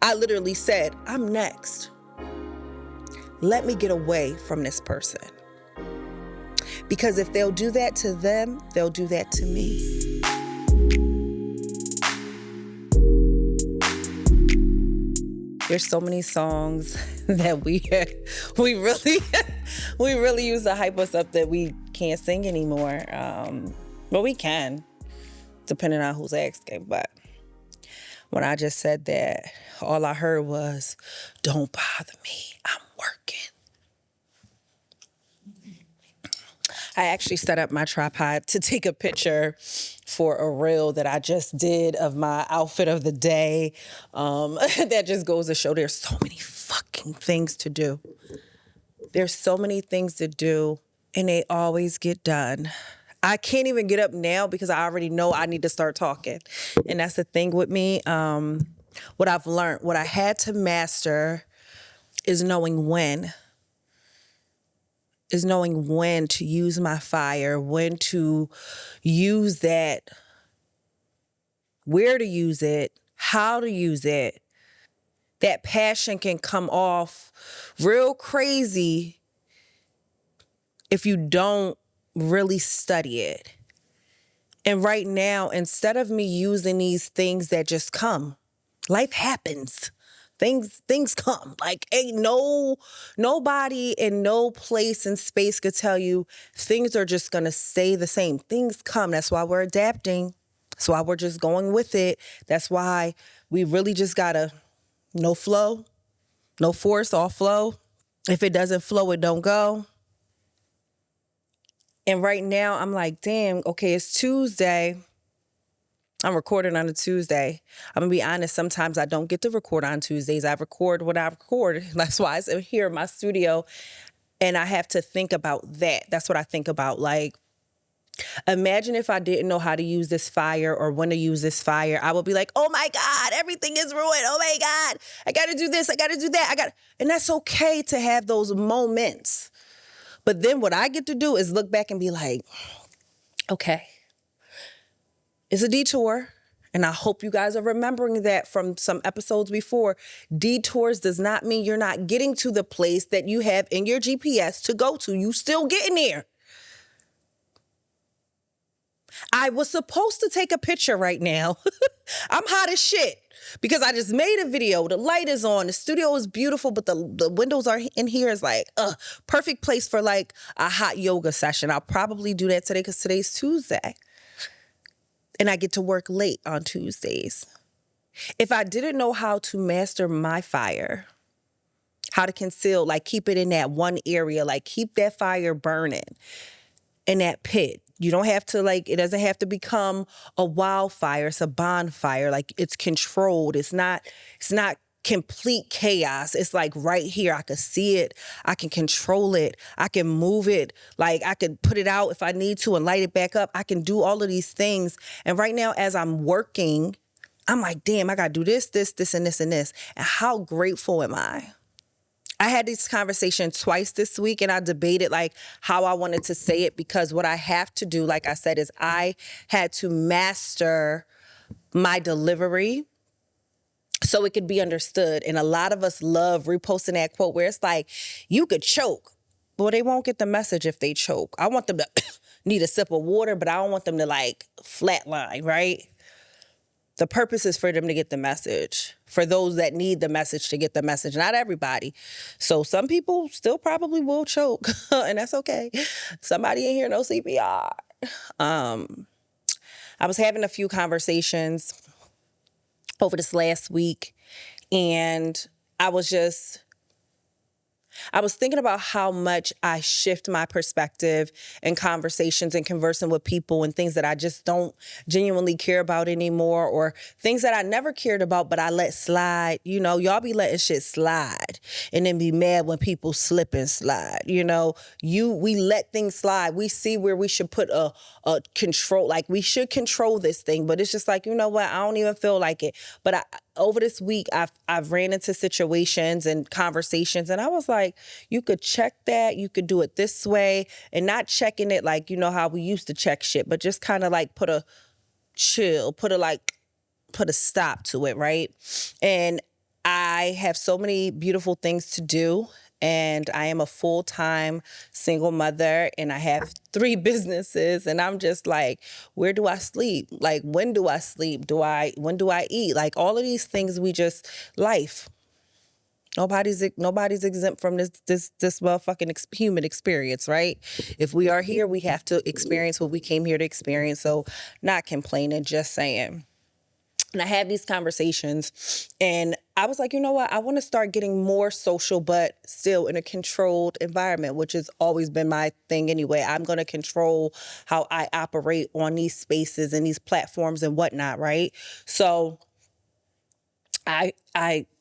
I literally said, I'm next. Let me get away from this person. Because if they'll do that to them, they'll do that to me. There's so many songs that we really use to hype us up that we can't sing anymore. But we can, depending on who's asking. But when I just said that, all I heard was, don't bother me, I'm working. I actually set up my tripod to take a picture for a reel that I just did of my outfit of the day. That just goes to show there's so many fucking things to do. There's so many things to do, and they always get done. I can't even get up now because I already know I need to start talking. And that's the thing with me. What I've learned, what I had to master is knowing when to use my fire, when to use that, where to use it, how to use it. That passion can come off real crazy if you don't really study it. And right now, instead of me using these things that just come, life happens. Things come. Like, ain't nobody in no place and space could tell you things are just gonna stay the same. Things come. That's why we're adapting. That's why we're just going with it. That's why we really just gotta no flow, no force, all flow. If it doesn't flow, it don't go. And right now, I'm like, damn, okay, it's Tuesday. I'm recording on a Tuesday. I'm going to be honest, sometimes I don't get to record on Tuesdays. I record what I record. That's why I'm here in my studio, and I have to think about that. That's what I think about. Like, imagine if I didn't know how to use this fire or when to use this fire. I would be like, oh my God, everything is ruined. Oh my God, I got to do this. I got to do that. And that's okay to have those moments. But then what I get to do is look back and be like, okay, it's a detour. And I hope you guys are remembering that from some episodes before. Detours does not mean you're not getting to the place that you have in your GPS to go to. You still getting there. I was supposed to take a picture right now. I'm hot as shit because I just made a video. The light is on. The studio is beautiful, but the windows are in here is like, perfect place for like a hot yoga session. I'll probably do that today because today's Tuesday. And I get to work late on Tuesdays. If I didn't know how to master my fire, how to conceal, like keep it in that one area, like keep that fire burning in that pit. You don't have to it doesn't have to become a wildfire. It's a bonfire. Like it's controlled. It's not complete chaos. It's like right here. I can see it. I can control it. I can move it. Like I can put it out if I need to and light it back up. I can do all of these things. And right now, as I'm working, I'm like, damn, I got to do this, and this, and this. And how grateful am I? I had this conversation twice this week and I debated like how I wanted to say it because what I have to do, like I said, is I had to master my delivery so it could be understood. And a lot of us love reposting that quote where it's like, you could choke. Well, they won't get the message if they choke. I want them to need a sip of water, but I don't want them to like flatline, right? The purpose is for them to get the message, for those that need the message to get the message, not everybody. So some people still probably will choke, and that's okay. Somebody in here knows CPR. I was having a few conversations over this last week, and I was thinking about how much I shift my perspective in conversations and conversing with people and things that I just don't genuinely care about anymore, or things that I never cared about, but I let slide. You know, y'all be letting shit slide and then be mad when people slip and slide. You know, we let things slide. We see where we should put a control, like we should control this thing, but it's just like, you know what? I don't even feel like it. But over this week, I've ran into situations and conversations, and I was like, you could check that, you could do it this way, and not checking it like, you know how we used to check shit, but just kind of like put a chill, put a stop to it, right? And I have so many beautiful things to do. And I am a full-time single mother, and I have 3 businesses, and I'm just like, where do I sleep? Like, when do I sleep? When do I eat? Like, all of these things, life. Nobody's exempt from this motherfucking human experience, right? If we are here, we have to experience what we came here to experience. So, not complaining, just saying. And I have these conversations, and I was like, you know what? I want to start getting more social, but still in a controlled environment, which has always been my thing anyway. I'm going to control how I operate on these spaces and these platforms and whatnot, right? So I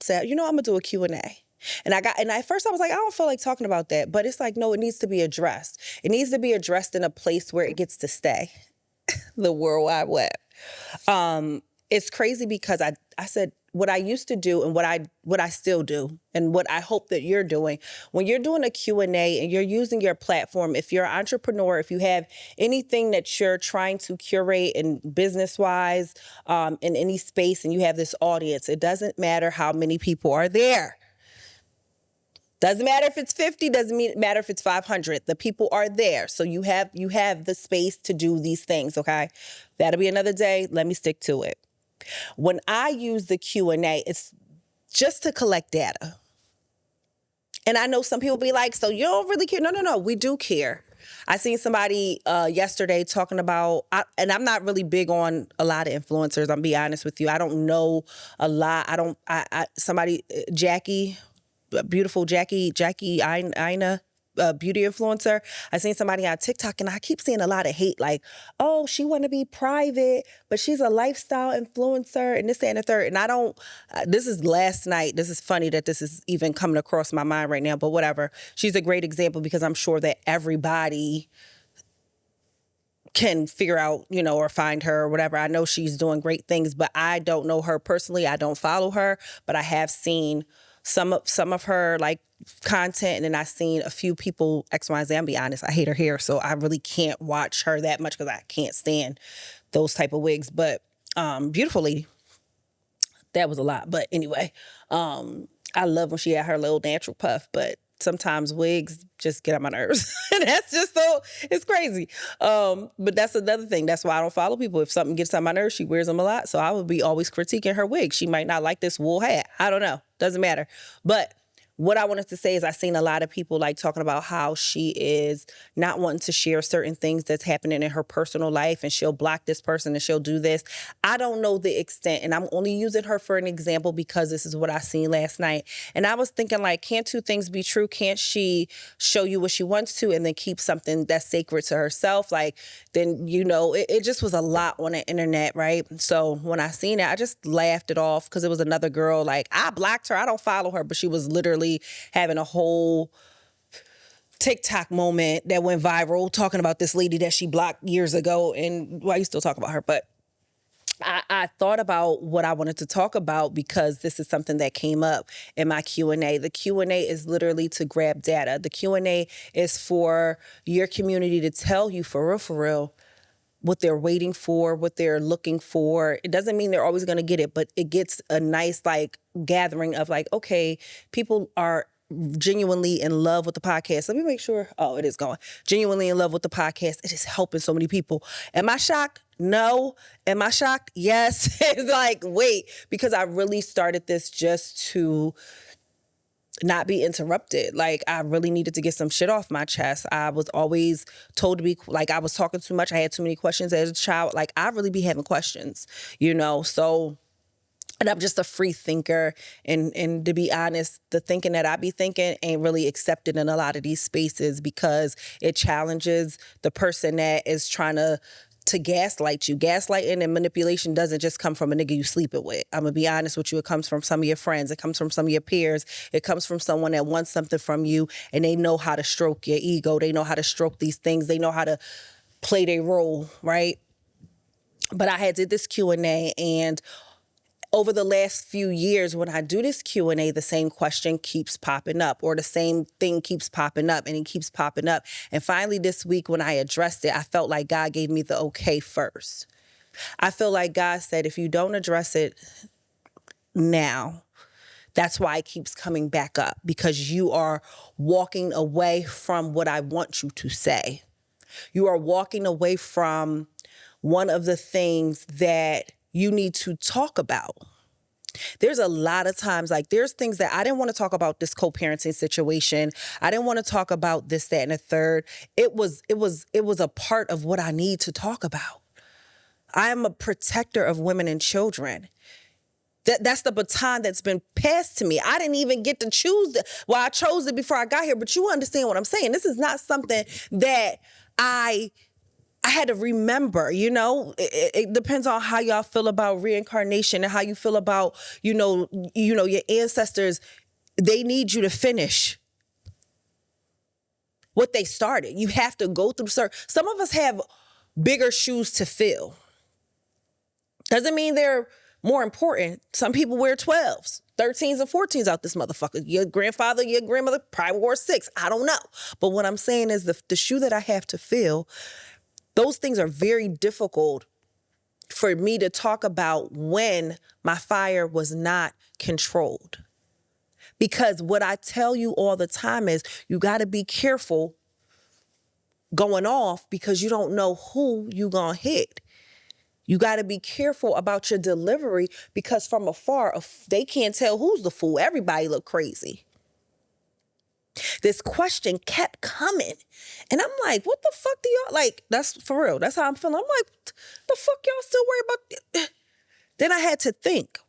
said, I'm going to do a Q&A. And at first I was like, I don't feel like talking about that. But it's like, no, it needs to be addressed. It needs to be addressed in a place where it gets to stay. The World Wide Web. It's crazy because I said what I used to do and what I still do and what I hope that you're doing. When you're doing a Q&A and you're using your platform, if you're an entrepreneur, if you have anything that you're trying to curate and business-wise in any space and you have this audience, it doesn't matter how many people are there. Doesn't matter if it's 50, doesn't matter if it's 500. The people are there. So you have the space to do these things, okay? That'll be another day. Let me stick to it. When I use the Q&A, it's just to collect data. And I know some people be like, so you don't really care? No, we do care. I seen somebody yesterday talking about, and I'm not really big on a lot of influencers, I'm be honest with you. I don't know a lot. Jackie, beautiful Jackie Ina, beauty influencer. I seen somebody on TikTok and I keep seeing a lot of hate, like, oh, she want to be private, but she's a lifestyle influencer and this, that, and the third. And I don't, this is last night. This is funny that this is even coming across my mind right now, but whatever. She's a great example because I'm sure that everybody can figure out, or find her or whatever. I know she's doing great things, but I don't know her personally. I don't follow her, but I have seen some of her like content, and then I've seen a few people, X, Y, Z. I'll be honest, I hate her hair, so I really can't watch her that much because I can't stand those type of wigs. But beautiful lady. That was a lot. But anyway, I love when she had her little natural puff, but sometimes wigs just get on my nerves. And that's just so, it's crazy. But that's another thing. That's why I don't follow people. If something gets on my nerves, she wears them a lot. So I would be always critiquing her wig. She might not like this wool hat. I don't know. Doesn't matter. But what I wanted to say is I've seen a lot of people like talking about how she is not wanting to share certain things that's happening in her personal life, and she'll block this person and she'll do this. I don't know the extent, and I'm only using her for an example because this is what I seen last night. And I was thinking, like, can't two things be true? Can't she show you what she wants to and then keep something that's sacred to herself? Like, then, it just was a lot on the internet, right? So when I seen it, I just laughed it off because it was another girl, like, I blocked her. I don't follow her, but she was literally having a whole TikTok moment that went viral talking about this lady that she blocked years ago. And why you still talk about her? But I thought about what I wanted to talk about because this is something that came up in my Q&A. The Q&A is literally to grab data. The Q&A is for your community to tell you for real, what they're waiting for, what they're looking for. It doesn't mean they're always going to get it, but it gets a nice like gathering of like, okay, people are genuinely in love with the podcast. Let me make sure. Oh, it is going. Genuinely in love with the podcast. It is helping so many people. Am I shocked? No. Am I shocked? Yes. It's like, wait, because I really started this just to not be interrupted. Like, I really needed to get some shit off my chest. I was always told to be, like, I was talking too much. I had too many questions as a child. Like, I really be having questions, so, and I'm just a free thinker. And to be honest, the thinking that I be thinking ain't really accepted in a lot of these spaces because it challenges the person that is trying to gaslight you. Gaslighting and manipulation doesn't just come from a nigga you sleeping with. I'm going to be honest with you. It comes from some of your friends. It comes from some of your peers. It comes from someone that wants something from you, and they know how to stroke your ego. They know how to stroke these things. They know how to play their role, right? But I had did this Q&A, and over the last few years, when I do this Q&A, the same question keeps popping up, or the same thing keeps popping up, and it keeps popping up. And finally this week when I addressed it, I felt like God gave me the okay first. I feel like God said, if you don't address it now, That's why it keeps coming back up, because you are walking away from what I want you to say. You are walking away from one of the things that you need to talk about. There's a lot of times, like, there's things that I didn't want to talk about, this co-parenting situation. I didn't want to talk about this, that, and the third. It was a part of what I need to talk about. I am a protector of women and children. That's the baton that's been passed to me. I didn't even get to choose I chose it before I got here, but you understand what I'm saying. This is not something that I had to remember, you know. It depends on how y'all feel about reincarnation and how you feel about, your ancestors. They need you to finish what they started. You have to go through some of us have bigger shoes to fill. Doesn't mean they're more important. Some people wear 12s, 13s, and 14s out this motherfucker. Your grandfather, your grandmother probably wore 6. I don't know. But what I'm saying is the shoe that I have to fill, those things are very difficult for me to talk about when my fire was not controlled. Because what I tell you all the time is you got to be careful going off, because you don't know who you gonna hit. You got to be careful about your delivery, because from afar, they can't tell who's the fool. Everybody look crazy. This question kept coming. And I'm like, what the fuck do y'all, like, that's for real. That's how I'm feeling. I'm like, the fuck y'all still worry about? Then I had to think.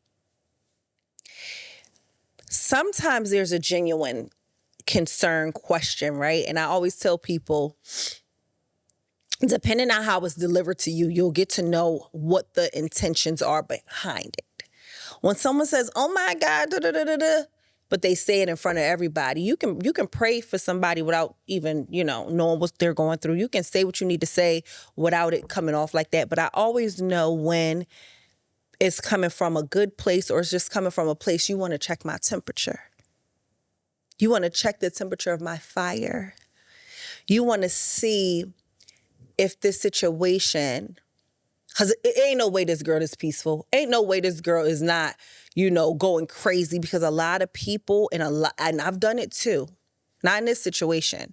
Sometimes there's a genuine concern question, right? And I always tell people, depending on how it's delivered to you, you'll get to know what the intentions are behind it. When someone says, oh my God, da, da, da, da, da, but they say it in front of everybody, you can pray for somebody without even, knowing what they're going through. You can say what you need to say without it coming off like that. But I always know when it's coming from a good place or it's just coming from a place you want to check my temperature. You want to check the temperature of my fire. You want to see if this situation, because it ain't no way this girl is peaceful. Ain't no way this girl is not, going crazy, because a lot of people, and I've done it too, not in this situation.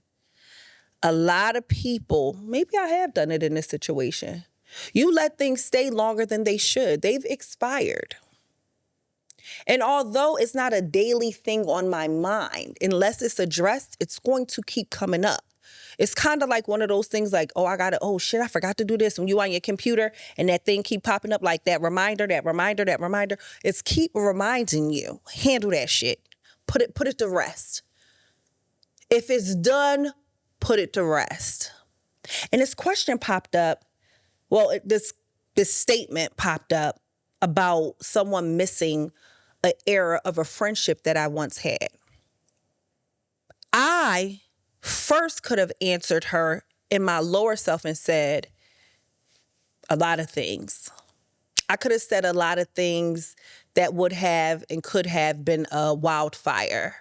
A lot of people, maybe I have done it in this situation. You let things stay longer than they should. They've expired. And although it's not a daily thing on my mind, unless it's addressed, it's going to keep coming up. It's kind of like one of those things like, oh shit, I forgot to do this. When you on your computer and that thing keep popping up, like that reminder. It's keep reminding you, handle that shit. Put it to rest. If it's done, put it to rest. And this question popped up. Well, this statement popped up about someone missing an era of a friendship that I once had. I first could have answered her in my lower self and said a lot of things. I could have said a lot of things that would have and could have been a wildfire.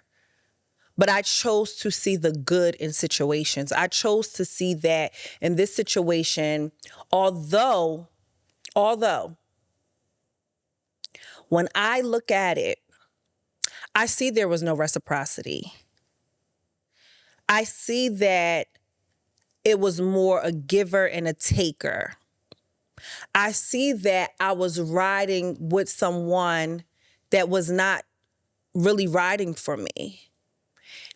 But I chose to see the good in situations. I chose to see that in this situation, although when I look at it, I see there was no reciprocity. I see that it was more a giver and a taker. I see that I was riding with someone that was not really riding for me.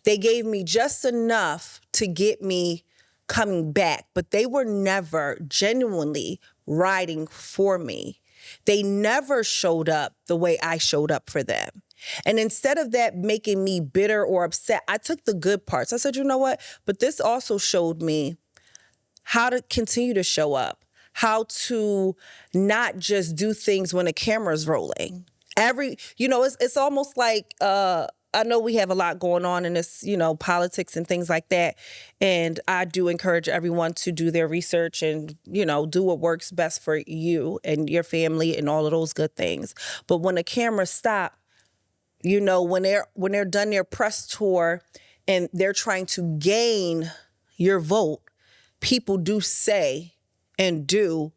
They gave me just enough to get me coming back, but they were never genuinely riding for me. They never showed up the way I showed up for them. And instead of that making me bitter or upset, I took the good parts. I said, you know what? But this also showed me how to continue to show up, how to not just do things when the camera's rolling. It's almost like, I know we have a lot going on in this, politics and things like that. And I do encourage everyone to do their research and, do what works best for you and your family and all of those good things. But when the cameras stop, when they're done their press tour and they're trying to gain your vote, people do say and do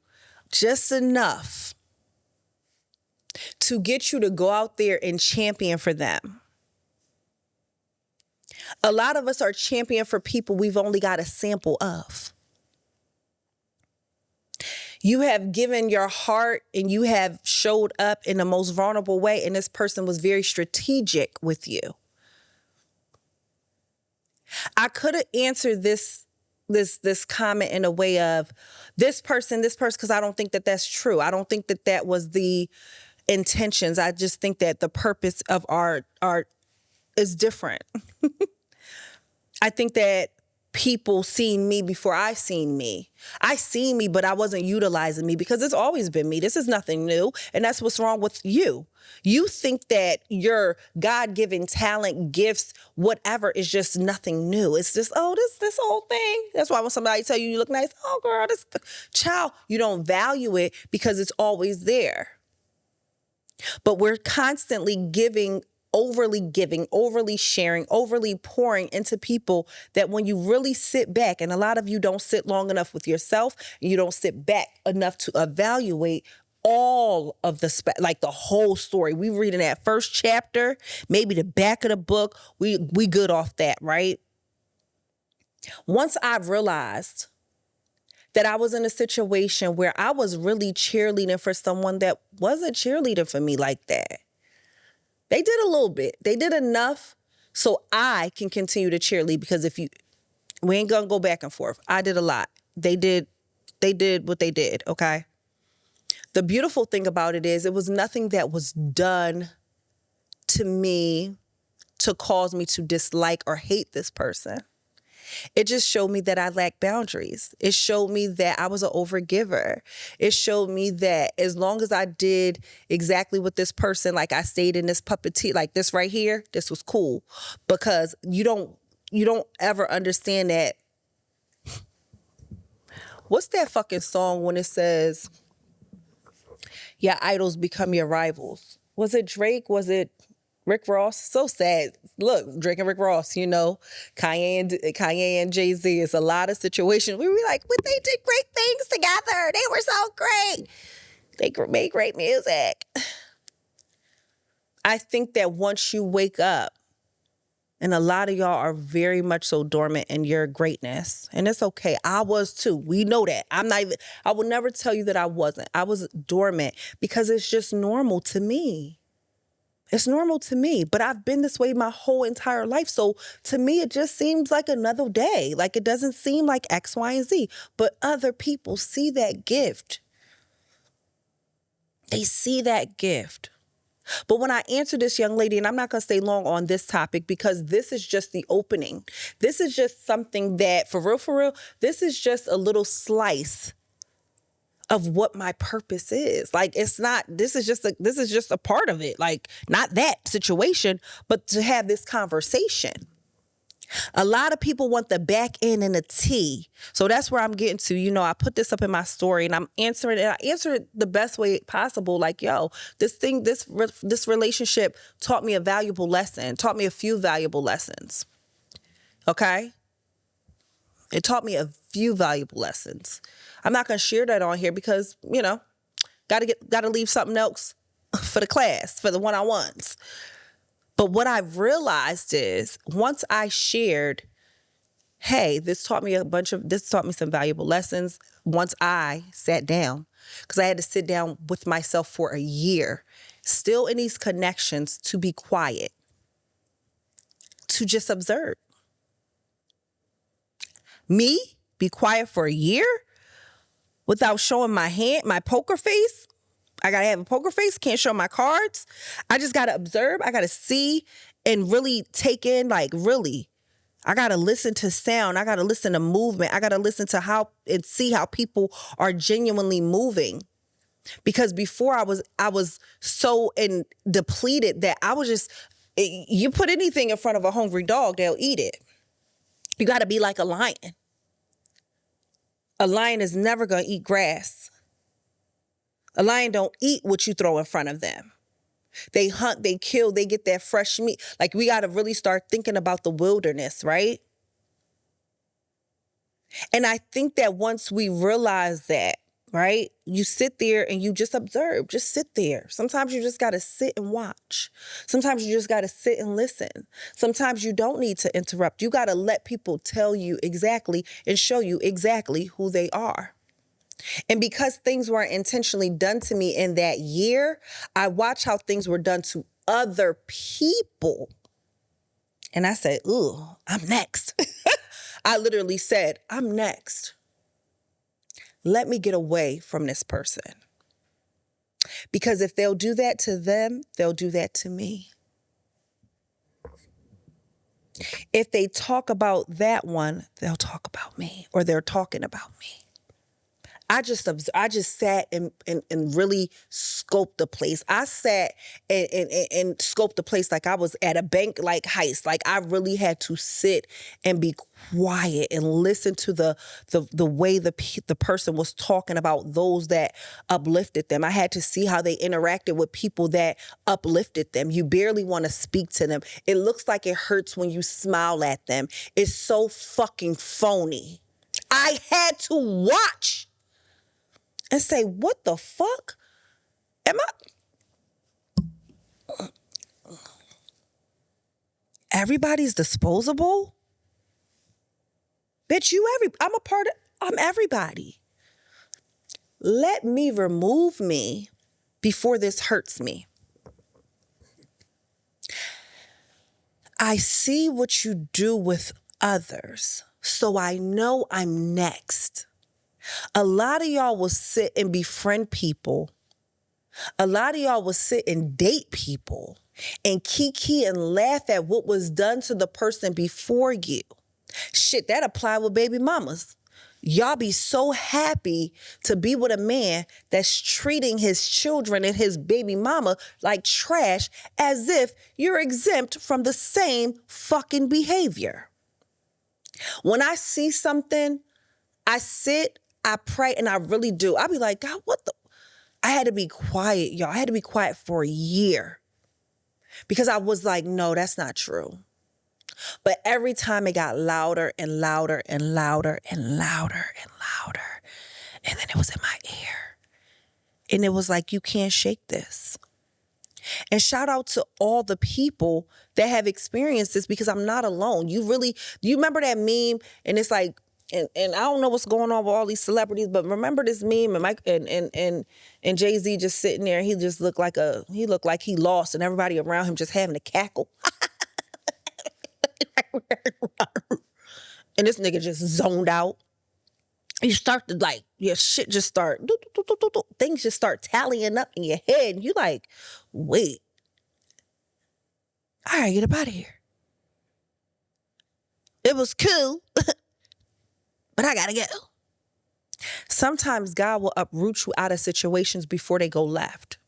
just enough to get you to go out there and champion for them. A lot of us are champion for people we've only got a sample of. You have given your heart and you have showed up in the most vulnerable way, and this person was very strategic with you. I could have answered this comment in a way of this person, because I don't think that that's true. I don't think that that was the intentions. I just think that the purpose of art is different. I think that people seen me before I seen me. I seen me, but I wasn't utilizing me because it's always been me. This is nothing new. And that's what's wrong with you. You think that your God-given talent, gifts, whatever is just nothing new. It's just, this whole thing. That's why when somebody tell you look nice, oh girl, this child, you don't value it because it's always there. But we're constantly giving, overly sharing, overly pouring into people that when you really sit back, and a lot of you don't sit long enough with yourself, and you don't sit back enough to evaluate all of the the whole story. We read in that first chapter, maybe the back of the book, we good off that, right? Once I've realized that I was in a situation where I was really cheerleading for someone that wasn't cheerleading for me like that. They did a little bit. They did enough so I can continue to cheerlead, because we ain't gonna go back and forth. I did a lot. They did what they did, okay? The beautiful thing about it is it was nothing that was done to me to cause me to dislike or hate this person. It just showed me that I lacked boundaries. It showed me that I was an overgiver. It showed me that as long as I did exactly what this person, like I stayed in this puppeteer, like this right here, this was cool. Because you don't ever understand that. What's that fucking song when it says, your idols become your rivals? Was it Drake? Was it Rick Ross? So sad. Look, Drake and Rick Ross, Kanye and Jay-Z. It's a lot of situations. We were like, but they did great things together. They were so great. They made great music. I think that once you wake up, and a lot of y'all are very much so dormant in your greatness. And it's okay. I was too. We know that. I will never tell you that I wasn't. I was dormant because it's just normal to me. It's normal to me, but I've been this way my whole entire life. So to me, it just seems like another day. Like it doesn't seem like X, Y, and Z. But other people see that gift. They see that gift. But when I answer this young lady, and I'm not going to stay long on this topic because this is just the opening. This is just something that, for real, this is just a little slice of what my purpose is. Like, it's not, this is just a part of it. Like, not that situation, but to have this conversation. A lot of people want the back end and the tea. So that's where I'm getting to. I put this up in my story and I'm answering it. I answer it the best way possible. Like, this relationship taught me a valuable lesson, taught me a few valuable lessons. Okay? It taught me a few valuable lessons. I'm not going to share that on here because, got to leave something else for the class, for the one-on-ones. But what I've realized is once I shared, hey, this taught me some valuable lessons. Once I sat down, because I had to sit down with myself for a year, still in these connections, to be quiet, to just observe. Me be quiet for a year without showing my poker face. I got to have a poker face, can't show my cards. I just got to observe. I got to see and really take in, really. I got to listen to sound. I got to listen to movement. I got to listen to and see how people are genuinely moving. Because before I was so depleted that I was just, you put anything in front of a hungry dog, they'll eat it. You got to be like a lion. A lion is never going to eat grass. A lion don't eat what you throw in front of them. They hunt, they kill, they get that fresh meat. Like, we got to really start thinking about the wilderness, right? And I think that once we realize that, right? You sit there and you just observe. Just sit there. Sometimes you just got to sit and watch. Sometimes you just got to sit and listen. Sometimes you don't need to interrupt. You got to let people tell you exactly and show you exactly who they are. And because things weren't intentionally done to me in that year, I watched how things were done to other people. And I said, ooh, I'm next. I literally said, I'm next. Let me get away from this person. Because if they'll do that to them, they'll do that to me. If they talk about that one, they'll talk about me, or they're talking about me. I just sat and really scoped the place. I sat and scoped the place like I was at a bank like heist. Like I really had to sit and be quiet and listen to the way the person was talking about those that uplifted them. I had to see how they interacted with people that uplifted them. You barely want to speak to them. It looks like it hurts when you smile at them. It's so fucking phony. I had to watch and say, what the fuck? Everybody's disposable? Bitch, I'm everybody. Let me remove me before this hurts me. I see what you do with others, so I know I'm next. A lot of y'all will sit and befriend people. A lot of y'all will sit and date people and kiki and laugh at what was done to the person before you. Shit, that apply with baby mamas. Y'all be so happy to be with a man that's treating his children and his baby mama like trash as if you're exempt from the same fucking behavior. When I see something, I sit, I pray, and I really do. I be like, God, what the? I had to be quiet, y'all. I had to be quiet for a year because I was like, no, that's not true. But every time it got louder and louder and louder and louder and louder. And then it was in my ear. And it was like, you can't shake this. And shout out to all the people that have experienced this because I'm not alone. You remember that meme? And it's like, and I don't know what's going on with all these celebrities, but remember this meme and Mike and Jay-Z just sitting there. He just looked like he lost and everybody around him just having a cackle. And this nigga just zoned out. You start to like, your shit just start, things just start tallying up in your head. And you like, wait, all right, get up out of here. It was cool, but I gotta go. Sometimes God will uproot you out of situations before they go left.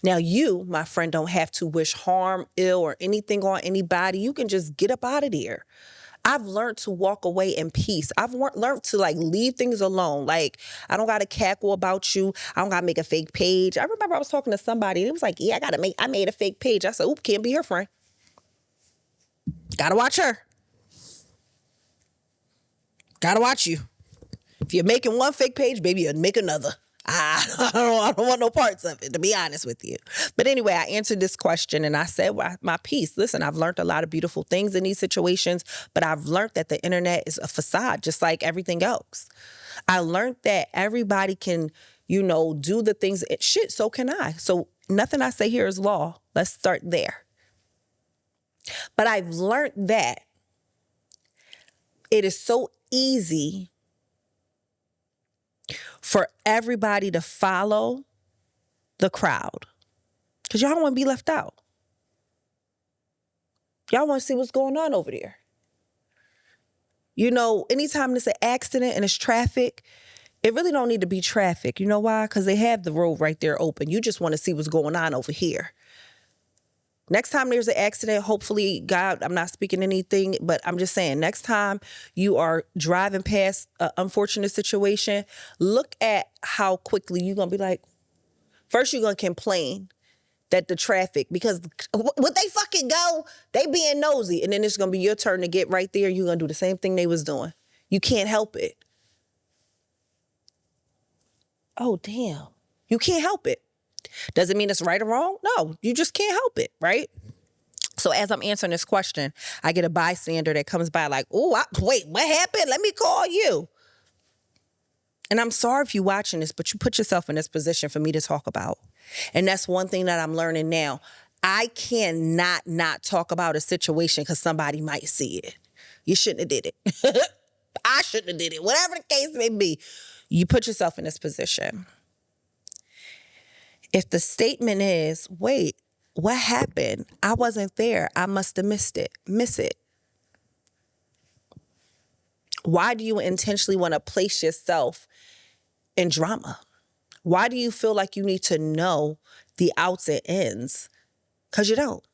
Now you, my friend, don't have to wish harm, ill, or anything on anybody. You can just get up out of there. I've learned to walk away in peace. I've learned to like leave things alone. Like I don't got to cackle about you. I don't got to make a fake page. I remember I was talking to somebody and it was like, yeah, I made a fake page. I said, oop, can't be her friend. Gotta watch her. Gotta watch you. If you're making one fake page, baby, you'll make another. I don't want no parts of it, to be honest with you. But anyway, I answered this question and I said my piece. Listen, I've learned a lot of beautiful things in these situations, but I've learned that the internet is a facade, just like everything else. I learned that everybody can, do the things. Shit, so can I. So nothing I say here is law. Let's start there. But I've learned that it is so easy for everybody to follow the crowd because y'all don't want to be left out. Y'all want to see what's going on over there. Anytime there's an accident and it's traffic, it really don't need to be traffic. You know why? Because they have the road right there open. You just want to see what's going on over here. Next time there's an accident, hopefully, God, I'm not speaking anything, but I'm just saying, next time you are driving past an unfortunate situation, look at how quickly you're going to be like, first you're going to complain that the traffic, because would they fucking go? They being nosy. And then it's going to be your turn to get right there. You're going to do the same thing they was doing. You can't help it. oh, damn. You can't help it. Does it mean it's right or wrong? No, you just can't help it, right? So as I'm answering this question, I get a bystander that comes by like, oh, wait, what happened? Let me call you. And I'm sorry if you're watching this, but you put yourself in this position for me to talk about. And that's one thing that I'm learning now. I cannot not talk about a situation because somebody might see it. You shouldn't have did it. I shouldn't have did it. Whatever the case may be, you put yourself in this position. If the statement is, wait, what happened? I wasn't there. I must have missed it. Miss it. Why do you intentionally want to place yourself in drama? Why do you feel like you need to know the outs and ends? Because you don't.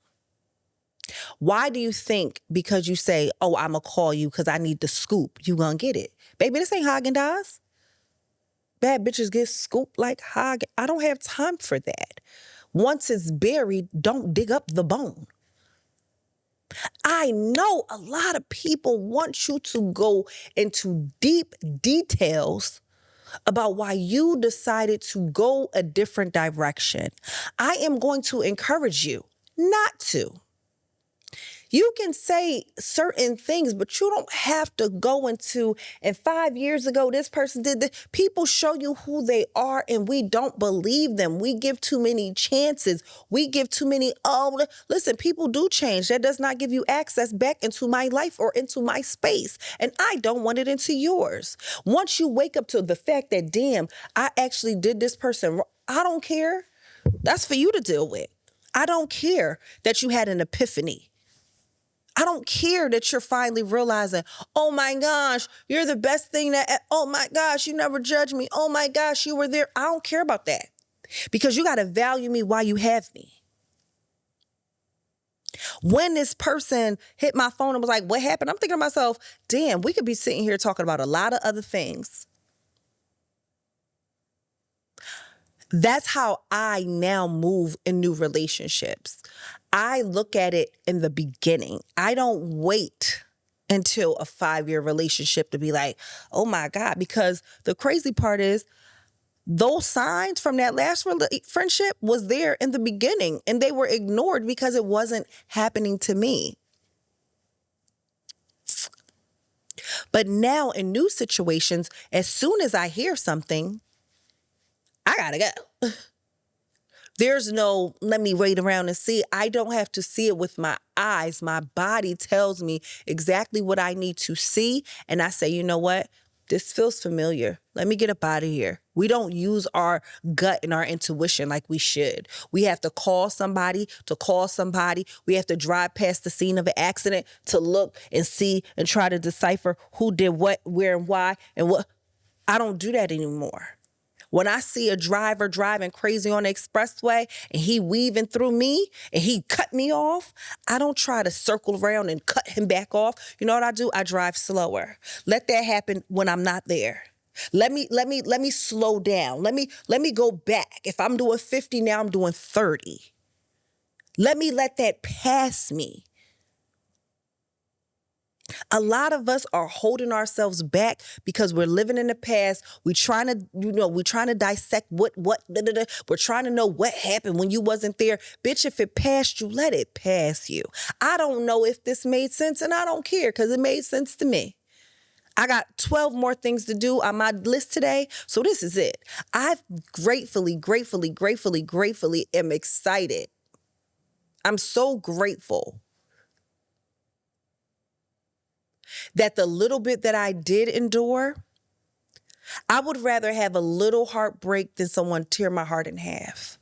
Why do you think because you say, oh, I'm going to call you because I need the scoop, you going to get it? Baby, this ain't Haagen-Dazs. Bad bitches get scooped like Haagen. I don't have time for that. Once it's buried, don't dig up the bone. I know a lot of people want you to go into deep details about why you decided to go a different direction. I am going to encourage you not to. You can say certain things, but you don't have to go into, and 5 years ago, this person did this. People show you who they are and we don't believe them. We give too many chances. We give too many, listen, people do change. That does not give you access back into my life or into my space. And I don't want it into yours. Once you wake up to the fact that, damn, I actually did this person wrong, I don't care. That's for you to deal with. I don't care that you had an epiphany. I don't care that you're finally realizing, oh my gosh, you're the best thing oh my gosh, you never judged me. Oh my gosh, you were there. I don't care about that because you got to value me while you have me. When this person hit my phone and was like, what happened? I'm thinking to myself, damn, we could be sitting here talking about a lot of other things. That's how I now move in new relationships. I look at it in the beginning. I don't wait until a 5-year relationship to be like, oh my God, because the crazy part is those signs from that last friendship was there in the beginning and they were ignored because it wasn't happening to me. But now in new situations, as soon as I hear something, I gotta go. There's no, let me wait around and see. I don't have to see it with my eyes. My body tells me exactly what I need to see. And I say, you know what? This feels familiar. Let me get up out of here. We don't use our gut and our intuition like we should. We have to call somebody to call somebody. We have to drive past the scene of an accident to look and see and try to decipher who did what, where, and why, and what. I don't do that anymore. When I see a driver driving crazy on the expressway and he weaving through me and he cut me off, I don't try to circle around and cut him back off. You know what I do? I drive slower. Let that happen when I'm not there. Let me slow down. Let me go back. If I'm doing 50 now, I'm doing 30. Let that pass me. A lot of us are holding ourselves back because we're living in the past. We're trying to dissect what, we're trying to know what happened when you wasn't there. Bitch, if it passed you, let it pass you. I don't know if this made sense and I don't care because it made sense to me. I got 12 more things to do on my list today. So this is it. I gratefully am excited. I'm so grateful that the little bit that I did endure, I would rather have a little heartbreak than someone tear my heart in half.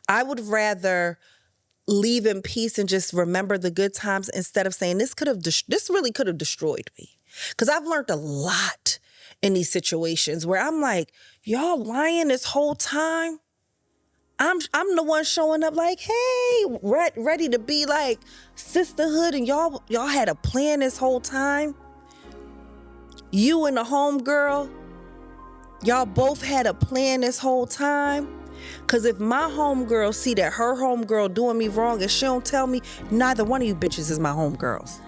I would rather leave in peace and just remember the good times instead of saying this really could have destroyed me. Because I've learned a lot in these situations where I'm like, y'all lying this whole time. I'm the one showing up like, hey, ready to be like sisterhood, and y'all had a plan this whole time. You and the homegirl, y'all both had a plan this whole time. Cause if my homegirl see that her homegirl doing me wrong and she don't tell me, neither one of you bitches is my homegirls.